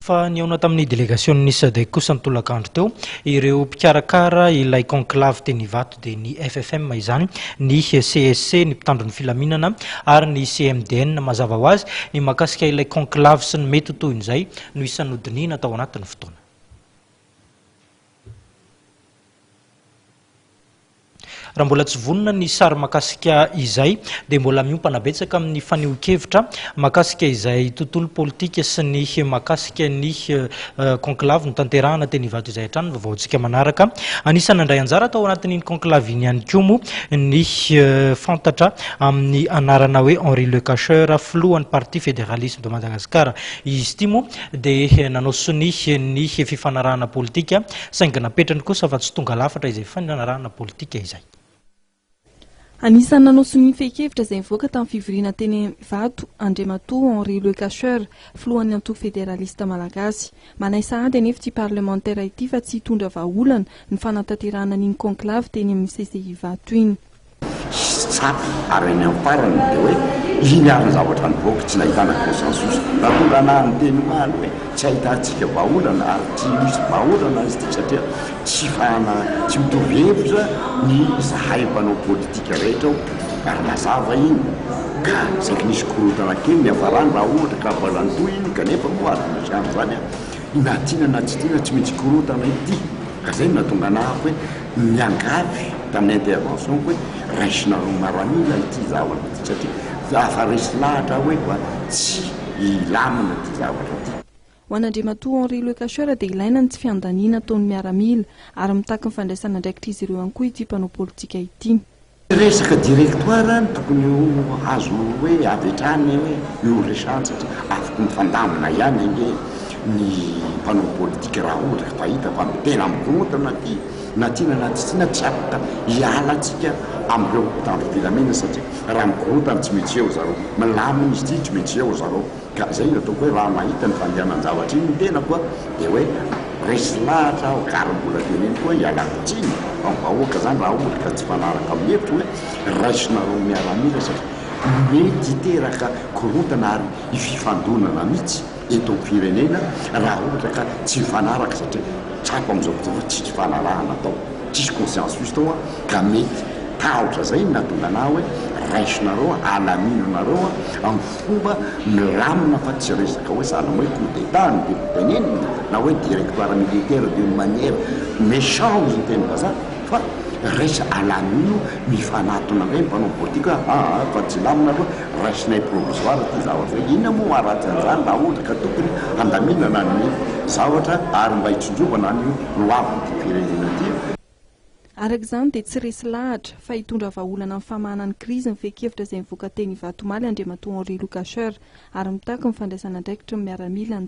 Fa niaona tamin'ny délégation SADC kosa nitolakandro teo ireo mpikarakara ilay conclave teny Ivato dia ny FFM izany, ny CSC ny mpitandro ny filaminana ary ny CMDN mazava ho azy ny mahakasika ilay conclave sy ny mety toy izay no isan'odiny natao anatin'ny fotoana. Raha mbola tsy vonona ny sary mahakasika izay dia mbola miompana betsaka amin'ny fehin-kevitra mahakasika izay tontolo politika sy ny mahakasika ny conclave notanterahana teny Ivato izay hatrany ny vaovaontsika manaraka. Anisan'ny nandray anjara tao anatin'iny conclave iny ihany koa moa ny fantatra amin'ny anarana hoe Henri Lecacheur, filohan'ny Parti Fédéraliste de Madagascar. Izy ity moa dia nanao sonia ny fifanarahana politika saingy napetrany kosa fa tsy tonga lafatra izay fifanarahana politika izay. Anisan'ny nanao sonia fehin-kevitra izay nivoaka tamin'ny fivoriana teny Ivato, Andriamatoa Henri Lecacheur, filohan'ny Parti Fédéraliste Malagasy. Manay sahady anefa ity parlementaire ity fa tsy hitondra vahaolana ny fanatanterahana n'iny conclave teny amin'ny CCI Ivato iny. Tsapy ary any amparany dia hoe iny ary ny zavatra nivoaka tsy nahitana consensus. Raha tonga anahy ny teny omaly hoe tsy ahitantsika vahaolana ary tsy misy vahaolana izy ity satria tsy mitovy hevitra ny zahay mpanao politika rehetra ary mazava iny ka saingy nisy korotana kely ny hafarany raha ohatra ka balantoy iny kanefa moa ary misy andro zany na tiana na tsy tiana tsy maintsy korotana ity ka zay natonga anahy hoe miangavy tamin'ny intervention hoe raisinareo maramila ity zavatra ity satria afa resy lahatra hoe tsy ilamina ity zavatra ity. Ho an'Andriamatoa Henri Lecacheur dia ilaina ny tsy fiandaniana ataony miaramila ary mitaky ny fandraisana andraikitra izy ireo ihany koa ity mpanao politika ity. Resaka directoire no tokony azo hoe avy hatrany hoe io resany satria afaka mifandamina ihany nge ny mpanao politika raha ohatra ka fahita fa tena mikorotana ty na tiana na tsy tiana tsy afaka hiala antsika amin'ireo mpitandro filaminana satria raha mikorotana tsy maintsy eo zareo milamina izy ity tsy maintsy eo zareo ka zay no ataoko hoe raha mahita ny fandehanan-javatra iny tena koa dia hoe resy lahatra karim-bola teneny koa hiala-pitsiny vahoaka zany raha ohatra ka tsy fanaraka amin'ny hevitra hoe raisinareo miaramila satria mety hiteraka korotana ary ififandonana mihitsy eto amin'ny firenena raha ohatra ka tsy mifanaraka satria tsapa amin'izao fotoana tsisy fanarahana atao tsisy consensus tao ka mety tahotra zay natonga anahy hoe raisinareo alaminanareo amin'ny fomba milamina fa tsy resaka hoe sahala hoe coup d'état ny tenenina na hoe directoire militaire d'une manière méchante ny teny vazaha fa raisa alamino mifanatona hoe mpanao politika fa tsy lamina aloha raisinay provisoire ty zavatra inona moa aratsy an'izany raha ohatra ka tokony andaminana ny zavatra ary mba hitsondrovana ny loavin'ity firenena ty. Araka izany dia tsy resy lahatra fa hitondra vahaolana amin'ny famahanany krizy ny fehin-kevitra izay mivoaka teny Ivato maly Andriamatoa Henri Lecacheur ary mitaky ny fandraisana andraikitra miaramila